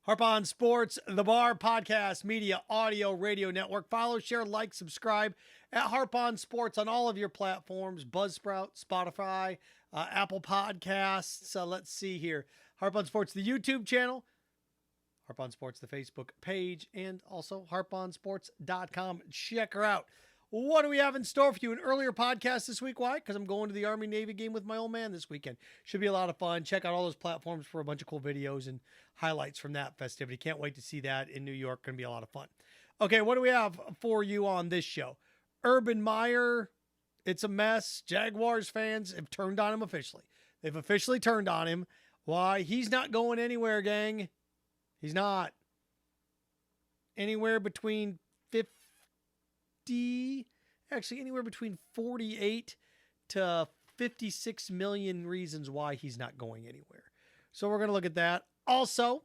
Harp on Sports, the Bar Podcast, Media, Audio, Radio Network. Follow, share, like, subscribe at Harp on Sports on all of your platforms, Buzzsprout, Spotify, Apple Podcasts. Let's see here. Harp on Sports, the YouTube channel. Harp on Sports, the Facebook page, and also harponsports.com. Check her out. What do we have in store for you? An earlier podcast this week. Why? Because I'm going to the Army-Navy game with my old man this weekend. Should be a lot of fun. Check out all those platforms for a bunch of cool videos and highlights from that festivity. Can't wait to see that in New York. Going to be a lot of fun. Okay, what do we have for you on this show? Urban Meyer, it's a mess. Jaguars fans have turned on him officially. They've officially turned on him. Why? He's not going anywhere, gang. He's not. Anywhere between 48 to 56 million reasons why he's not going anywhere. So we're going to look at that. Also,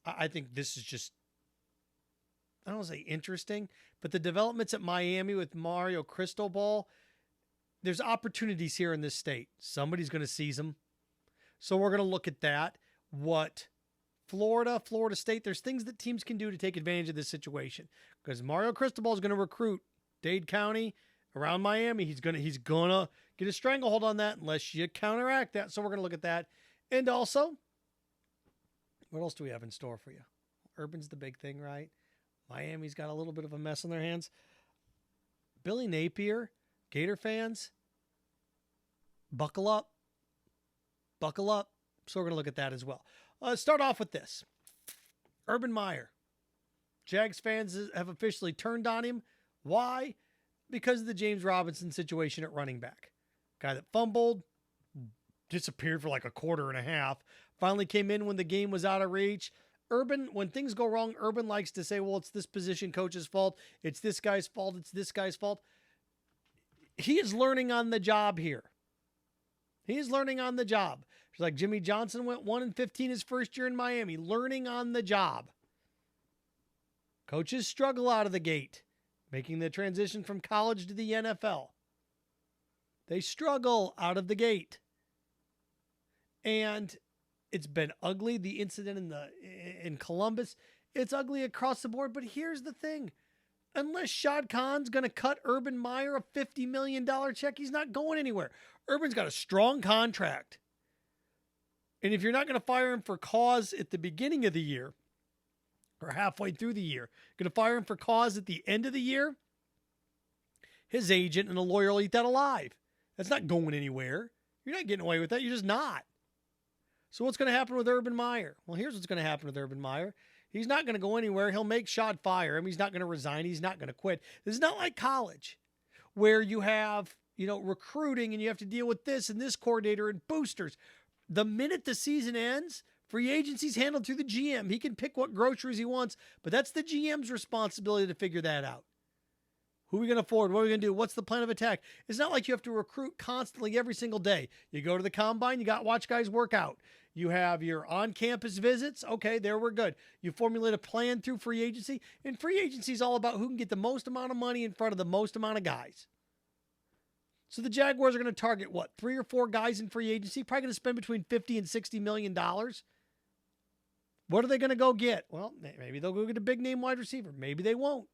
I think this is just, I don't want to say interesting, but the developments at Miami with Mario Cristobal, there's opportunities here in this state. Somebody's going to seize them. So we're going to look at that. What Florida State, there's things that teams can do to take advantage of this situation. Because Mario Cristobal is going to recruit Dade County around Miami. He's gonna get a stranglehold on that unless you counteract that. So we're going to look at that. And also, what else do we have in store for you? Urban's the big thing, right? Miami's got a little bit of a mess on their hands. Billy Napier, Gator fans, buckle up. Buckle up. So we're going to look at that as well. Let's start off with this. Urban Meyer. Jags fans have officially turned on him. Why? Because of the James Robinson situation at running back. Guy that fumbled, disappeared for like a quarter and a half, finally came in when the game was out of reach. Urban, when things go wrong, Urban likes to say, well, it's this position coach's fault. It's this guy's fault. It's this guy's fault. He is learning on the job here. He is learning on the job. It's like Jimmy Johnson went 1-15 his first year in Miami, learning on the job. Coaches struggle out of the gate, making the transition from college to the NFL. They struggle out of the gate. And it's been ugly. The incident in Columbus, it's ugly across the board. But here's the thing. Unless Shad Khan's going to cut Urban Meyer a $50 million check, he's not going anywhere. Urban's got a strong contract. And if you're not going to fire him for cause at the beginning of the year or halfway through the year, going to fire him for cause at the end of the year, his agent and a lawyer will eat that alive. That's not going anywhere. You're not getting away with that. You're just not. So what's going to happen with Urban Meyer? Well, here's what's going to happen with Urban Meyer. He's not going to go anywhere. He'll make Shad fire him. He's not going to resign. He's not going to quit. This is not like college where you have, recruiting and you have to deal with this and this coordinator and boosters. The minute the season ends, free agency's handled through the GM. He can pick what groceries he wants, but that's the GM's responsibility to figure that out. Who are we going to afford? What are we going to do? What's the plan of attack? It's not like you have to recruit constantly every single day. You go to the combine, you got to watch guys work out. You have your on-campus visits. Okay, there we're good. You formulate a plan through free agency, and free agency is all about who can get the most amount of money in front of the most amount of guys. So the Jaguars are going to target, 3 or 4 guys in free agency, probably going to spend between $50 and $60 million. What are they going to go get? Well, maybe they'll go get a big-name wide receiver. Maybe they won't.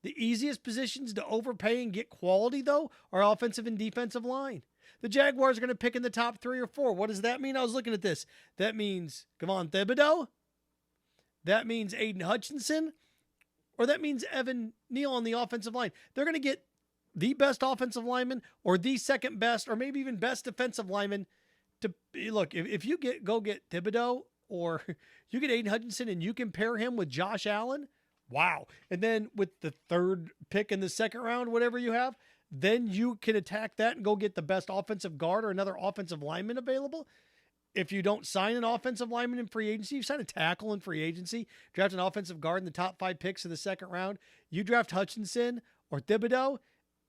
The easiest positions to overpay and get quality, though, are offensive and defensive line. The Jaguars are going to pick in the top 3 or 4. What does that mean? I was looking at this. That means Kayvon Thibodeau. That means Aiden Hutchinson. Or that means Evan Neal on the offensive line. They're going to get the best offensive lineman or the second best or maybe even best defensive lineman to look. If you go get Thibodeau or you get Aiden Hutchinson and you can pair him with Josh Allen, wow. And then with the 3rd pick in the 2nd round, whatever you have, then you can attack that and go get the best offensive guard or another offensive lineman available. If you don't sign an offensive lineman in free agency, you sign a tackle in free agency, draft an offensive guard in the top 5 picks of the 2nd round, you draft Hutchinson or Thibodeau,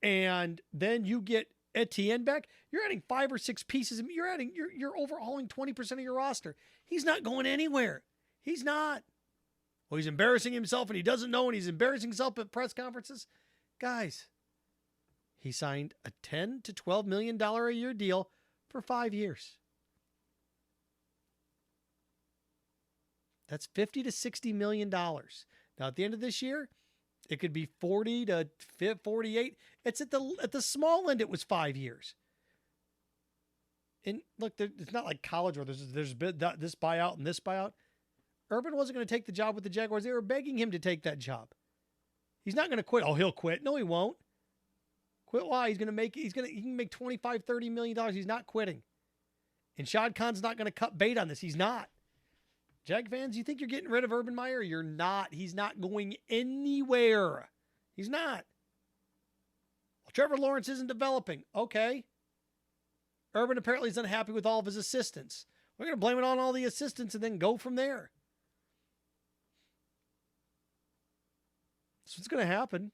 and then you get Etienne back, you're adding 5 or 6 pieces. You're overhauling 20% of your roster. He's not going anywhere. He's not. Well, he's embarrassing himself and he doesn't know, and he's embarrassing himself at press conferences. Guys, he signed a $10 to $12 million a year deal for 5 years. That's $50 to $60 million. Now, at the end of this year, it could be 40 to 48. It's at the small end. It was 5 years. And look, it's not like college where there's been this buyout and this buyout. Urban wasn't going to take the job with the Jaguars. They were begging him to take that job. He's not going to quit. Oh, he'll quit. No, he won't. Quit why? He can make $25, $30 million. He's not quitting. And Shad Khan's not going to cut bait on this. He's not. Jag fans, you think you're getting rid of Urban Meyer? You're not. He's not going anywhere. He's not. Well, Trevor Lawrence isn't developing. Okay. Urban apparently is unhappy with all of his assistants. We're going to blame it on all the assistants and then go from there. That's what's going to happen.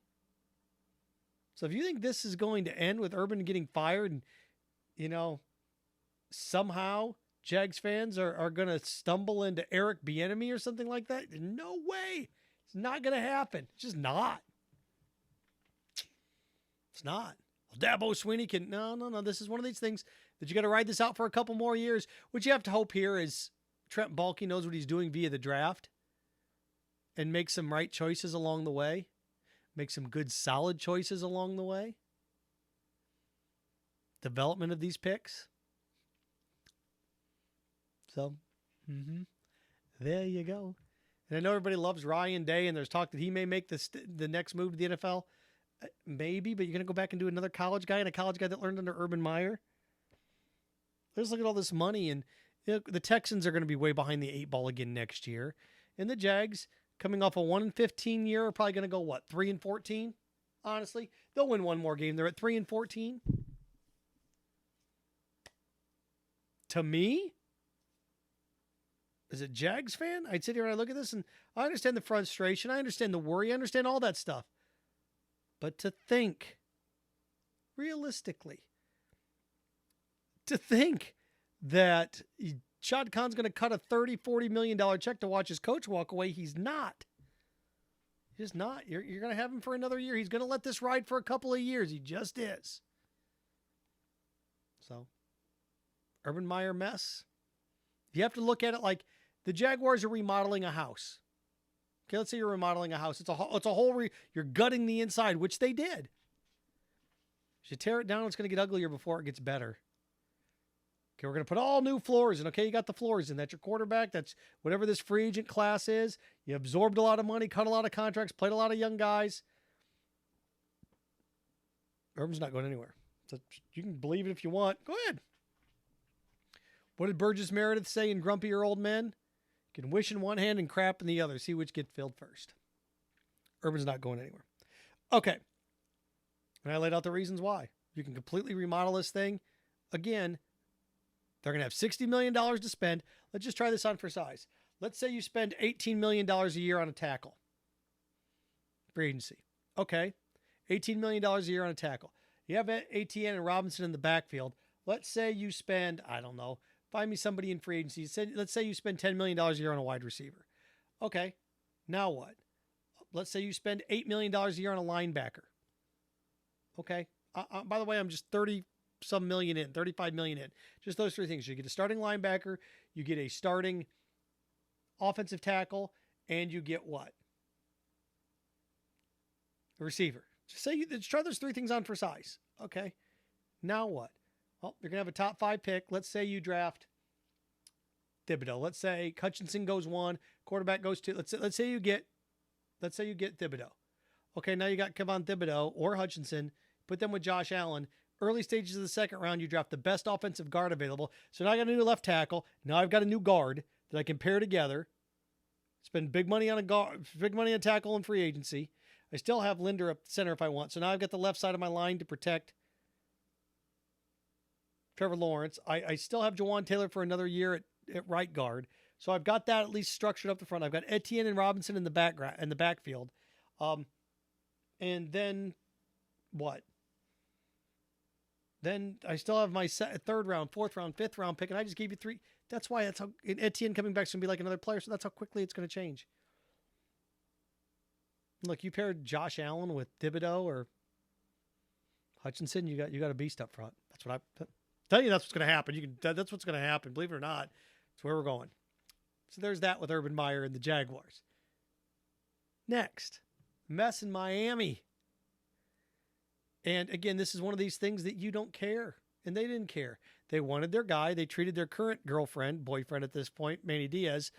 So if you think this is going to end with Urban getting fired and, somehow Jags fans are going to stumble into Eric Bieniemy or something like that, no way. It's not going to happen. It's just not. It's not. Well, Dabo Swinney can, no. This is one of these things that you got to ride this out for a couple more years. What you have to hope here is Trent Baalke knows what he's doing via the draft and make some right choices along the way. Make some good, solid choices along the way. Development of these picks. So, there you go. And I know everybody loves Ryan Day, and there's talk that he may make the next move to the NFL. Maybe, but you're going to go back and do another college guy and a college guy that learned under Urban Meyer. Let's look at all this money, and the Texans are going to be way behind the 8 ball again next year. And the Jags, coming off a 1-15 year, are probably going to go, 3-14? Honestly, they'll win one more game. They're at 3-14. To me, as a Jags fan, I'd sit here and I look at this and I understand the frustration. I understand the worry. I understand all that stuff. But to think, realistically, that Shad Khan's going to cut a $30, $40 million check to watch his coach walk away, he's not. He's just not. You're going to have him for another year. He's going to let this ride for a couple of years. He just is. So, Urban Meyer mess. You have to look at it like the Jaguars are remodeling a house. Okay, let's say you're remodeling a house. It's a whole, you're gutting the inside, which they did. If you tear it down, it's going to get uglier before it gets better. Okay, we're going to put all new floors in. Okay, you got the floors in. That's your quarterback. That's whatever this free agent class is. You absorbed a lot of money, cut a lot of contracts, played a lot of young guys. Urban's not going anywhere. So you can believe it if you want. Go ahead. What did Burgess Meredith say in Grumpier Old Men? You can wish in one hand and crap in the other. See which gets filled first. Urban's not going anywhere. Okay. And I laid out the reasons why. You can completely remodel this thing. Again, they're going to have $60 million to spend. Let's just try this on for size. Let's say you spend $18 million a year on a tackle. Free agency. Okay. $18 million a year on a tackle. You have Etienne and Robinson in the backfield. Let's say you spend, I don't know, find me somebody in free agency. Let's say you spend $10 million a year on a wide receiver. Okay. Now what? Let's say you spend $8 million a year on a linebacker. Okay. By the way, I'm just 30-some million in, 35 million in. Just those three things. You get a starting linebacker, you get a starting offensive tackle, and you get what? A receiver. Just try those three things on for size. Okay. Now what? Well, you're going to have a top 5 pick. Let's say you draft Thibodeau. Let's say Hutchinson goes 1, quarterback goes 2. Let's say you get Thibodeau. Okay, now you got Kevon Thibodeau or Hutchinson. Put them with Josh Allen. Early stages of the second round, you draft the best offensive guard available. So now I got a new left tackle. Now I've got a new guard that I can pair together. Spend big money on a guard, big money on tackle and free agency. I still have Linder up center if I want. So now I've got the left side of my line to protect Trevor Lawrence. I still have Jawan Taylor for another year at right guard. So I've got that at least structured up the front. I've got Etienne and Robinson in the backfield. And then what? Then I still have my third round, fourth round, fifth round pick, and I just gave you 3. That's why how Etienne coming back is going to be like another player. So that's how quickly it's going to change. Look, you paired Josh Allen with Thibodeau or Hutchinson, you got a beast up front. That's what I tell you. That's what's going to happen. That's what's going to happen. Believe it or not, it's where we're going. So there's that with Urban Meyer and the Jaguars. Next, Mess in Miami. And again, this is one of these things that you don't care. And they didn't care. They wanted their guy. They treated their current girlfriend, boyfriend at this point, Manny Diaz,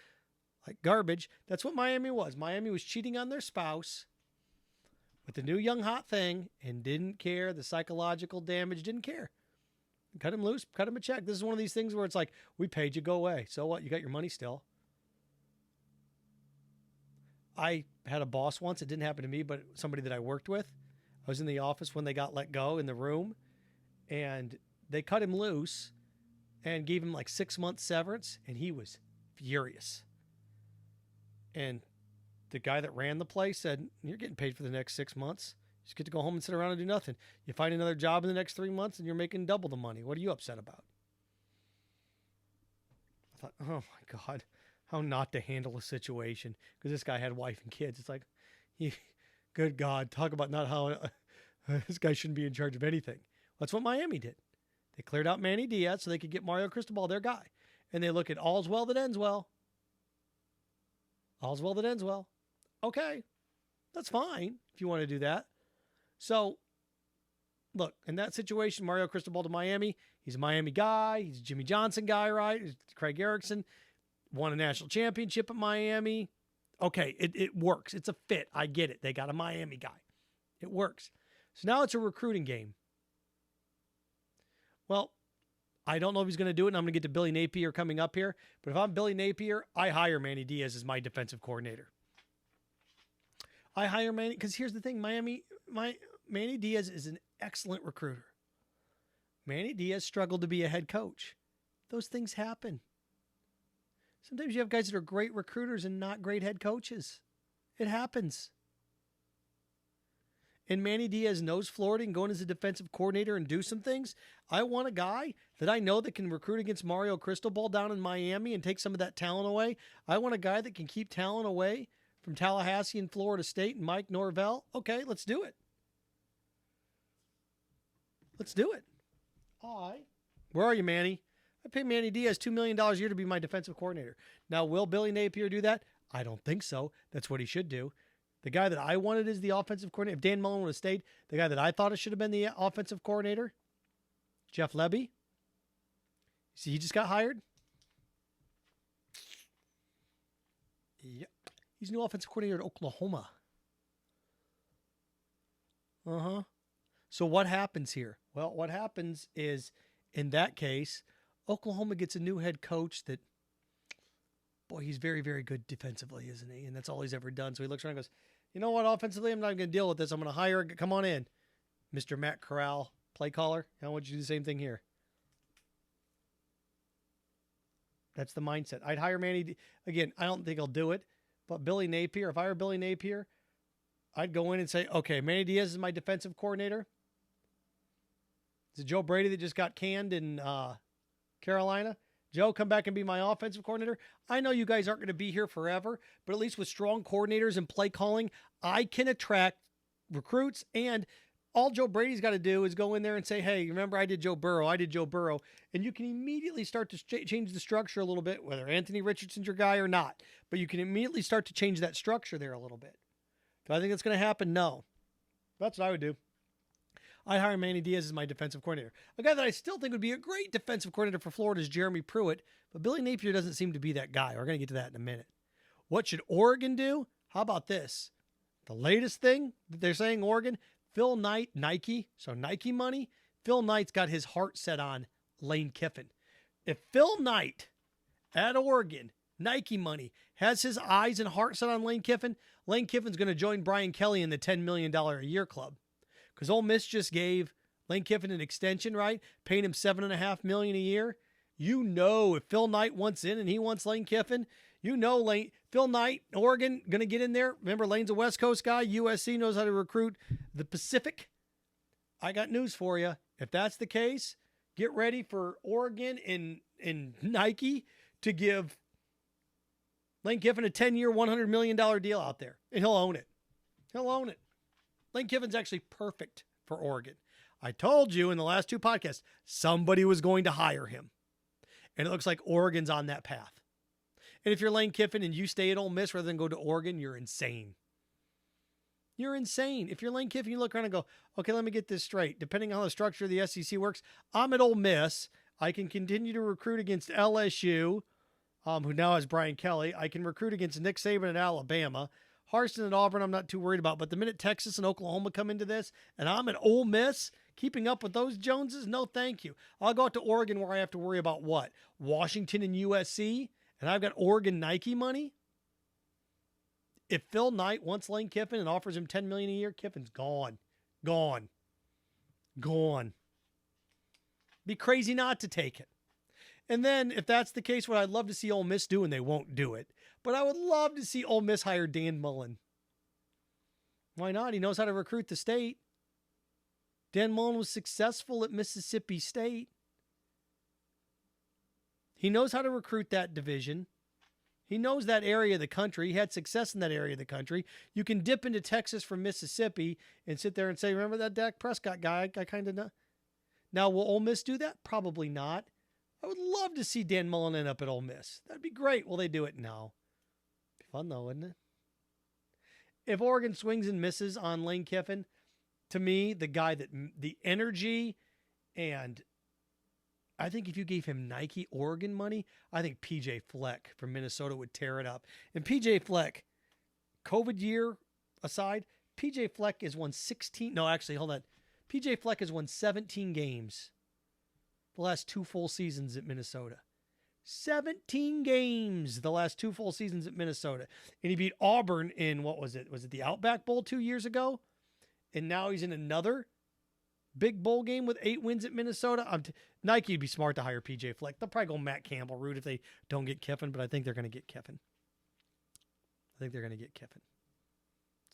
like garbage. That's what Miami was. Miami was cheating on their spouse with the new young hot thing and didn't care. The psychological damage, didn't care. Cut him loose, cut him a check. This is one of these things where it's like, we paid you, go away. So what? You got your money still. I had a boss once. It didn't happen to me, but somebody that I worked with. I was in the office when they got let go in the room, and they cut him loose and gave him like 6 months severance, and he was furious. And the guy that ran the place said, you're getting paid for the next 6 months. You just get to go home and sit around and do nothing. You find another job in the next 3 months, and you're making double the money. What are you upset about? I thought, oh my God, how not to handle a situation. Because this guy had a wife and kids. It's like, good God, talk about not how this guy shouldn't be in charge of anything. That's what Miami did. They cleared out Manny Diaz so they could get Mario Cristobal, their guy. And they look at all's well that ends well. All's well that ends well. Okay, that's fine if you want to do that. So, look, in that situation, Mario Cristobal to Miami, he's a Miami guy. He's a Jimmy Johnson guy, right? He's Craig Erickson. Won a national championship at Miami. Okay, it works. It's a fit. I get it. They got a Miami guy. It works. So now it's a recruiting game. Well, I don't know if he's going to do it, and I'm going to get to Billy Napier coming up here. But if I'm Billy Napier, I hire Manny Diaz as my defensive coordinator. I hire Manny because here's the thing. Manny Diaz is an excellent recruiter. Manny Diaz struggled to be a head coach. Those things happen. Sometimes you have guys that are great recruiters and not great head coaches. It happens. And Manny Diaz knows Florida and going as a defensive coordinator and do some things. I want a guy that I know that can recruit against Mario Cristobal down in Miami and take some of that talent away. I want a guy that can keep talent away from Tallahassee and Florida State and Mike Norvell. Okay, let's do it. Let's do it. Where are you, Manny? I pay Manny Diaz $2 million a year to be my defensive coordinator. Now, will Billy Napier do that? I don't think so. That's what he should do. The guy that I wanted as the offensive coordinator, if Dan Mullen would have stayed, the guy that I thought it should have been the offensive coordinator, Jeff Lebby. See, he just got hired. Yep. He's new offensive coordinator at Oklahoma. So what happens here? Well, what happens is, in that case, Oklahoma gets a new head coach that, boy, he's very, very good defensively, isn't he? And that's all he's ever done. So he looks around and goes, you know what, offensively, I'm not going to deal with this. I'm going to hire, come on in, Mr. Matt Corral, play caller. I want you to do the same thing here. That's the mindset. I'd hire Manny. Again, I don't think I'll do it. But Billy Napier, if I were Billy Napier, I'd go in and say, okay, Manny Diaz is my defensive coordinator. Is it Joe Brady that just got canned in Carolina? Joe, come back and be my offensive coordinator. I know you guys aren't going to be here forever, but at least with strong coordinators and play calling, I can attract recruits. And all Joe Brady's got to do is go in there and say, hey, remember I did Joe Burrow. And you can immediately start to change the structure a little bit, whether Anthony Richardson's your guy or not. But you can immediately start to change that structure there a little bit. Do I think that's going to happen? No. That's what I would do. I'd hire Manny Diaz as my defensive coordinator. A guy that I still think would be a great defensive coordinator for Florida is Jeremy Pruitt, but Billy Napier doesn't seem to be that guy. We're going to get to that in a minute. What should Oregon do? How about this? The latest thing that they're saying, Oregon, Phil Knight, Nike, so Nike money. Phil Knight's got his heart set on Lane Kiffin. If Phil Knight at Oregon, Nike money, has his eyes and heart set on Lane Kiffin's going to join Brian Kelly in the $10 million a year club. Because Ole Miss just gave Lane Kiffin an extension, right? Paying him $7.5 million a year. You know, if Phil Knight wants in and he wants Lane Kiffin, you know Phil Knight, Oregon, going to get in there. Remember, Lane's a West Coast guy. USC knows how to recruit the Pacific. I got news for you. If that's the case, get ready for Oregon and Nike to give Lane Kiffin a 10-year, $100 million deal out there. And he'll own it. He'll own it. Lane Kiffin's actually perfect for Oregon. I told you in the last two podcasts, somebody was going to hire him. And it looks like Oregon's on that path. And if you're Lane Kiffin and you stay at Ole Miss rather than go to Oregon, you're insane. You're insane. If you're Lane Kiffin, you look around and go, okay, let me get this straight. Depending on how the structure of the SEC works, I'm at Ole Miss. I can continue to recruit against LSU, who now has Brian Kelly. I can recruit against Nick Saban at Alabama. Harston at Auburn, I'm not too worried about. But the minute Texas and Oklahoma come into this, and I'm at Ole Miss, keeping up with those Joneses, no thank you. I'll go out to Oregon where I have to worry about what? Washington and USC, and I've got Oregon Nike money? If Phil Knight wants Lane Kiffin and offers him $10 million a year, Kiffin's gone. Gone. Be crazy not to take it. And then, if that's the case, what I'd love to see Ole Miss do, and they won't do it, but I would love to see Ole Miss hire Dan Mullen. Why not? He knows how to recruit the state. Dan Mullen was successful at Mississippi State. He knows how to recruit that division. He knows that area of the country. He had success in that area of the country. You can dip into Texas from Mississippi and sit there and say, remember that Dak Prescott guy? I kind of know. Now, will Ole Miss do that? Probably not. I would love to see Dan Mullen end up at Ole Miss. That'd be great. Will they do it? No. Be fun though, wouldn't it? If Oregon swings and misses on Lane Kiffin, to me, the guy that the energy, and I think if you gave him Nike Oregon money, I think PJ Fleck from Minnesota would tear it up. And PJ Fleck, COVID year aside, PJ Fleck has won 16. No, actually, hold on. PJ Fleck has won 17 games the last 2 full seasons at Minnesota. 17 games the last 2 full seasons at Minnesota. And he beat Auburn in, what was it? Was it the Outback Bowl 2 years ago? And now he's in another big bowl game with 8 wins at Minnesota. Nike would be smart to hire PJ Fleck. They'll probably go Matt Campbell route if they don't get Kiffin, but I think they're going to get Kiffin.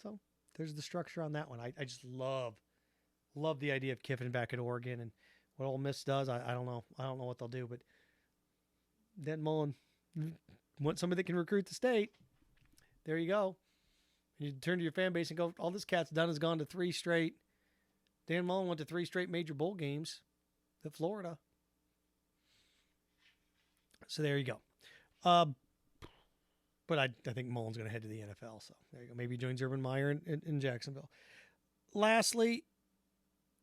So there's the structure on that one. I just love the idea of Kiffin back at Oregon, and what Ole Miss does, I don't know. I don't know what they'll do, but Dan Mullen want somebody that can recruit the state. There you go. You turn to your fan base and go, all this cat's done is gone to 3 straight. Dan Mullen went to 3 straight major bowl games at Florida. So there you go. But I think Mullen's going to head to the NFL. So there you go. Maybe he joins Urban Meyer in Jacksonville. Lastly,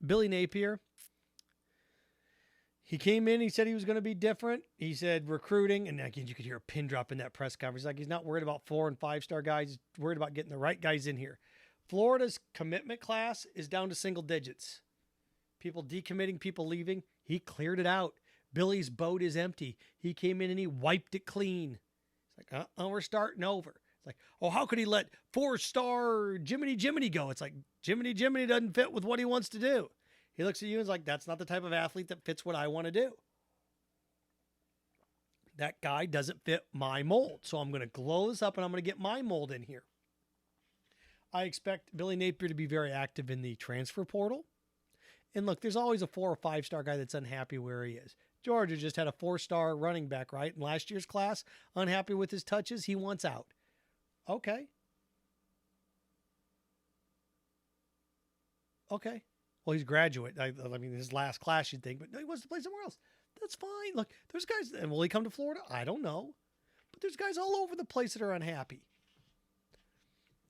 Billy Napier. He came in, he said he was going to be different. He said recruiting, and again, you could hear a pin drop in that press conference. Like, he's not worried about 4- and 5-star guys. He's worried about getting the right guys in here. Florida's commitment class is down to single digits. People decommitting, people leaving. He cleared it out. Billy's boat is empty. He came in and he wiped it clean. It's like, we're starting over. It's like, oh, how could he let 4-star Jiminy go? It's like, Jiminy doesn't fit with what he wants to do. He looks at you and is like, that's not the type of athlete that fits what I want to do. That guy doesn't fit my mold. So I'm going to glow this up and I'm going to get my mold in here. I expect Billy Napier to be very active in the transfer portal. And look, there's always a 4 or 5-star guy that's unhappy where he is. Georgia just had a 4-star running back, right? In last year's class, unhappy with his touches. He wants out. Okay. Well, he's a graduate. I mean, his last class, you'd think, but no, he wants to play somewhere else. That's fine. Look, there's guys, and will he come to Florida? I don't know. But there's guys all over the place that are unhappy.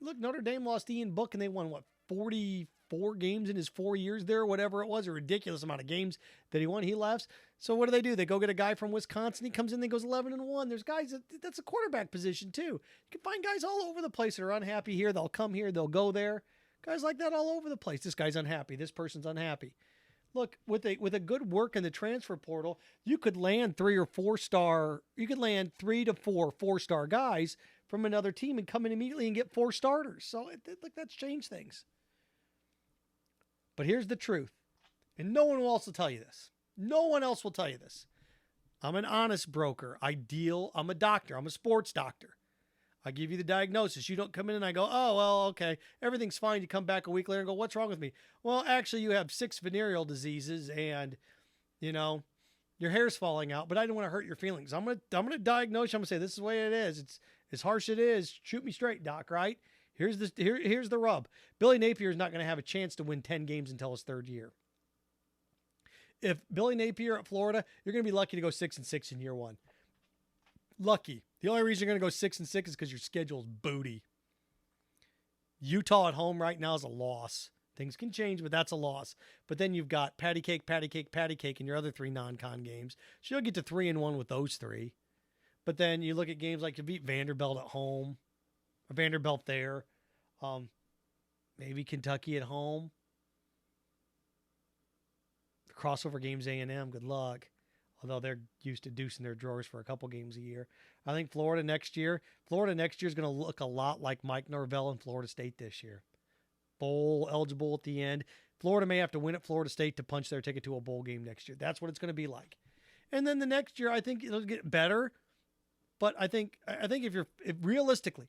Look, Notre Dame lost Ian Book, and they won, 44 games in his 4 years there, whatever it was, a ridiculous amount of games that he won. He left. So what do? They go get a guy from Wisconsin. He comes in, he goes 11-1. There's guys, that's a quarterback position too. You can find guys all over the place that are unhappy here. They'll come here, they'll go there. Guys like that all over the place. This guy's unhappy. This person's unhappy. Look, with a good work in the transfer portal, you could land 3 or 4-star. You could land 3 to 4 4-star guys from another team and come in immediately and get 4 starters. So look, that's changed things. But here's the truth, and no one else will tell you this. No one else will tell you this. I'm an honest broker. I'm a doctor. I'm a sports doctor. I give you the diagnosis. You don't come in and I go, oh, well, okay, everything's fine. You come back a week later and go, what's wrong with me? Well, actually, you have 6 venereal diseases and, your hair's falling out, but I don't want to hurt your feelings. I'm going to diagnose you. I'm going to say, this is the way it is. It's as harsh as it is. Shoot me straight, doc, right? Here's the rub. Billy Napier is not going to have a chance to win 10 games until his 3rd year. If Billy Napier at Florida, you're going to be lucky to go 6-6 in year 1. Lucky. The only reason you're going to go 6-6 is because your schedule's booty. Utah at home right now is a loss. Things can change, but that's a loss. But then you've got patty cake, patty cake, patty cake in your other 3 non-con games. So you'll get to 3-1 with those 3. But then you look at games like you beat Vanderbilt at home, or Vanderbilt there, maybe Kentucky at home. The crossover games A&M, good luck. Although they're used to deucing their drawers for a couple games a year. I think Florida next year is going to look a lot like Mike Norvell and Florida State this year. Bowl eligible at the end. Florida may have to win at Florida State to punch their ticket to a bowl game next year. That's what it's going to be like. And then the next year, I think it'll get better. But I think if realistically,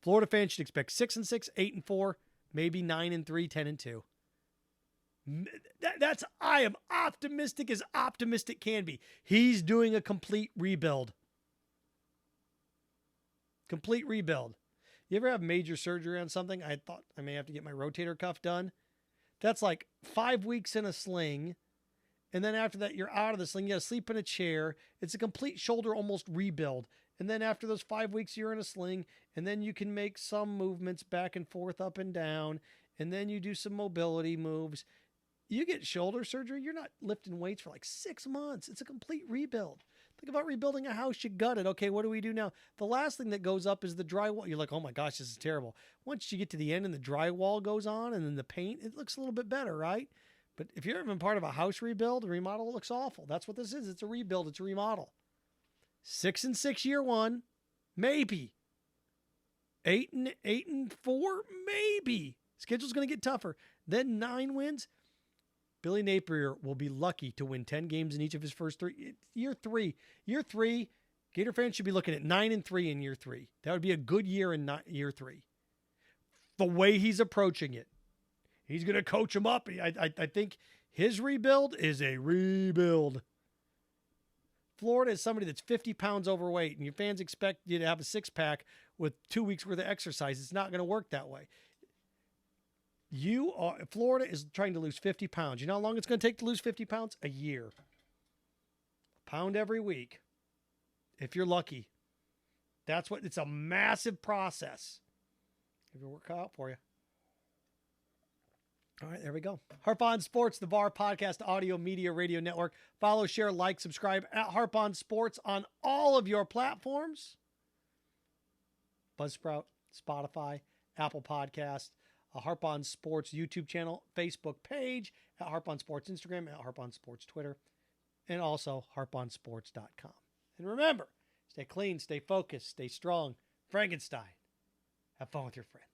Florida fans should expect 6-6, 8-4, maybe 9-3, 10-2. I am optimistic as optimistic can be. He's doing a complete rebuild. Complete rebuild. You ever have major surgery on something? I thought I may have to get my rotator cuff done. That's like 5 weeks in a sling. And then after that, you're out of the sling. You got to sleep in a chair. It's a complete shoulder almost rebuild. And then after those 5 weeks, you're in a sling. And then you can make some movements back and forth, up and down. And then you do some mobility moves. You get shoulder surgery, you're not lifting weights for like 6 months. It's a complete rebuild. Think about rebuilding a house you gutted. Okay, what do we do now? The last thing that goes up is the drywall. You're like, oh my gosh, this is terrible. Once you get to the end and the drywall goes on and then the paint, it looks a little bit better, right? But if you're even part of a house rebuild, a remodel, it looks awful. That's what this is. It's a rebuild. It's a remodel. 6-6 year one, maybe. 8-4, maybe. Schedule's going to get tougher. Then 9 wins. Billy Napier will be lucky to win 10 games in each of his first 3. Year three, Gator fans should be looking at 9-3 in year 3. That would be a good year in year 3. The way he's approaching it. He's going to coach him up. I think his rebuild is a rebuild. Florida is somebody that's 50 pounds overweight, and your fans expect you to have a 6-pack with 2 weeks worth of exercise. It's not going to work that way. Florida is trying to lose 50 pounds. You know how long it's going to take to lose 50 pounds? A year. A pound every week. If you're lucky. It's a massive process. It'll work out for you. All right, there we go. Harp On Sports, the VAR Podcast Audio Media Radio Network. Follow, share, like, subscribe at Harp On Sports on all of your platforms. Buzzsprout, Spotify, Apple Podcasts. Harp On Sports YouTube channel, Facebook page, at Harp On Sports Instagram, at Harp On Sports Twitter, and also harponsports.com. And remember, stay clean, stay focused, stay strong. Frankenstein. Have fun with your friends.